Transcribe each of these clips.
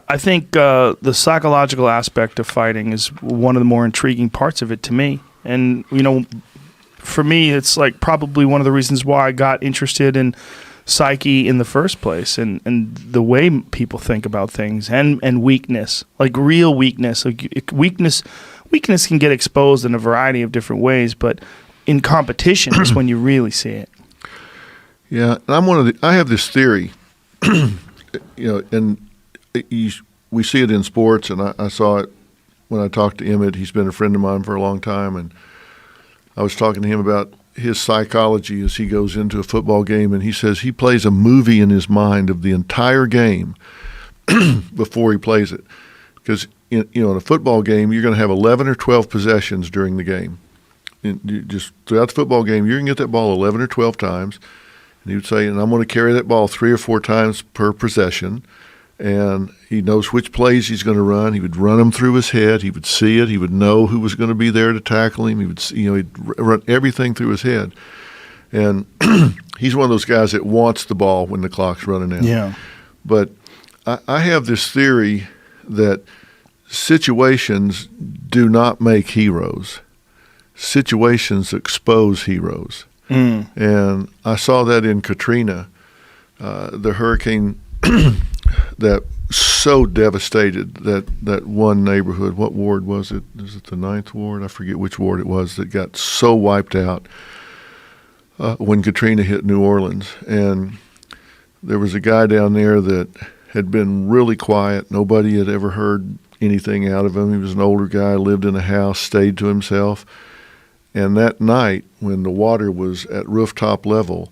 I think the psychological aspect of fighting is one of the more intriguing parts of it to me. And, for me, it's like probably one of the reasons why I got interested in psyche in the first place, and the way people think about things, and weakness, like real weakness. Like weakness can get exposed in a variety of different ways, but in competition is when you really see it. Yeah, and I have this theory, and we see it in sports, and I saw it when I talked to Emmett. He's been a friend of mine for a long time, and I was talking to him about his psychology as he goes into a football game, and he says he plays a movie in his mind of the entire game before he plays it. Because in a football game, you're going to have 11 or 12 possessions during the game. Just throughout the football game, you're going to get that ball 11 or 12 times. And he would say, and I'm going to carry that ball 3 or 4 times per possession. And he knows which plays he's going to run. He would run them through his head. He would see it. He would know who was going to be there to tackle him. He would, he'd run everything through his head. And he's one of those guys that wants the ball when the clock's running out. Yeah. But I have this theory that situations do not make heroes. Situations expose heroes. And I saw that in Katrina, the hurricane that so devastated that one neighborhood. What ward was it? Is it the 9th ward? I forget which ward it was that got so wiped out when Katrina hit New Orleans. And there was a guy down there that had been really quiet. Nobody had ever heard anything out of him. He was an older guy, lived in a house, stayed to himself. And that night, when the water was at rooftop level,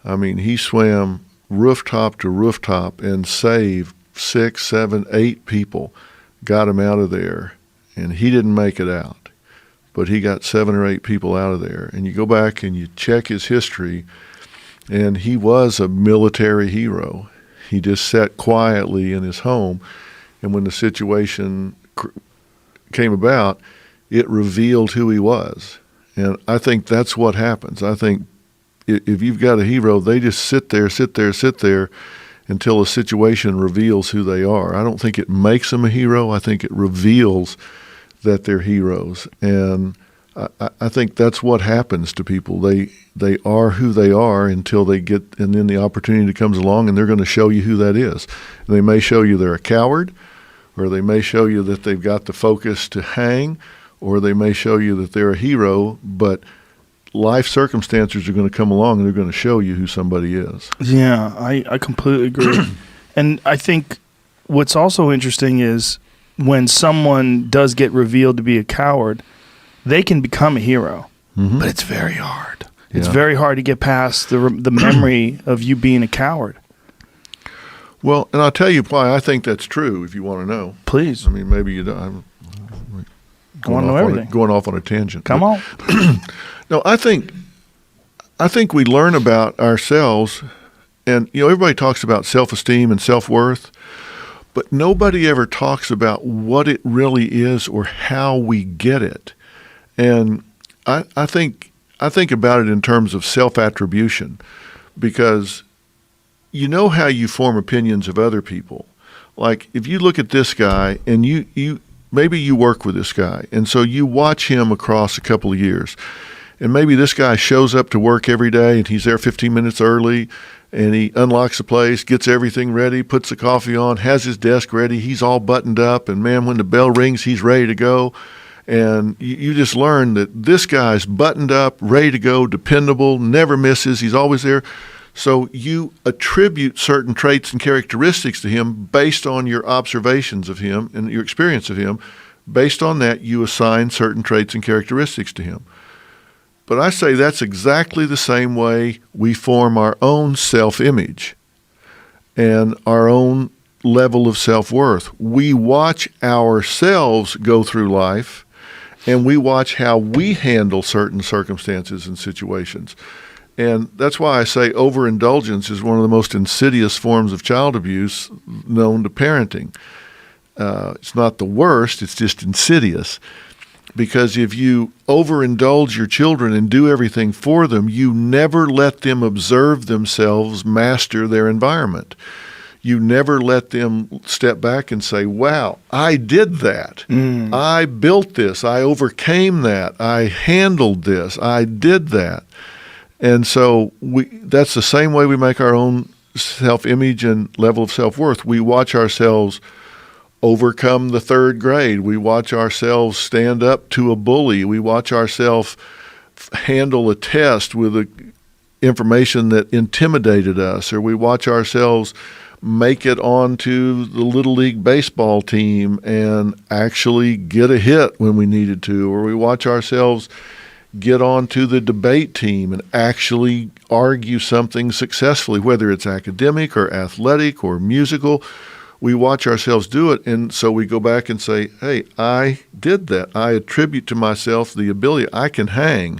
I mean, he swam rooftop to rooftop and saved 6, 7, 8 people, got him out of there. And he didn't make it out, but he got 7 or 8 people out of there. And you go back and you check his history, and he was a military hero. He just sat quietly in his home, and when the situation came about, it revealed who he was. And I think that's what happens. I think if you've got a hero, they just sit there until a situation reveals who they are. I don't think it makes them a hero. I think it reveals that they're heroes. And I think that's what happens to people. They are who they are until they get, and then the opportunity comes along and they're going to show you who that is. And they may show you they're a coward, or they may show you that they've got the focus to hang, or they may show you that they're a hero, but life circumstances are going to come along and they're going to show you who somebody is. Yeah, I completely agree. And I think what's also interesting is when someone does get revealed to be a coward, they can become a hero, but it's very hard. It's very hard to get past the memory of you being a coward. Well, and I'll tell you why I think that's true if you want to know. Please. I mean, maybe you don't. I want to know everything. Going off on a tangent. Come on. No, I think we learn about ourselves, and everybody talks about self-esteem and self-worth, but nobody ever talks about what it really is or how we get it. And I think about it in terms of self-attribution, because you know how you form opinions of other people. Like if you look at this guy and you maybe you work with this guy, and so you watch him across a couple of years, and maybe this guy shows up to work every day and he's there 15 minutes early, and he unlocks the place, gets everything ready, puts the coffee on, has his desk ready, he's all buttoned up, and man, when the bell rings, he's ready to go. And you just learn that this guy's buttoned up, ready to go, dependable, never misses, he's always there. So you attribute certain traits and characteristics to him based on your observations of him and your experience of him. Based on that, you assign certain traits and characteristics to him. But I say that's exactly the same way we form our own self-image and our own level of self-worth. We watch ourselves go through life, and we watch how we handle certain circumstances and situations. And that's why I say overindulgence is one of the most insidious forms of child abuse known to parenting. It's not the worst, it's just insidious. Because if you overindulge your children and do everything for them, you never let them observe themselves master their environment. you never let them step back and say, wow, I did that. I built this. I overcame that. I handled this. I did that. And so that's the same way we make our own self-image and level of self-worth. We watch ourselves overcome the third grade. We watch ourselves stand up to a bully. We watch ourselves handle a test with information that intimidated us, or we watch ourselves make it onto the Little League baseball team and actually get a hit when we needed to, or we watch ourselves get onto the debate team and actually argue something successfully, whether it's academic or athletic or musical. We watch ourselves do it, and so we go back and say, hey, I did that. I attribute to myself the ability. I can hang.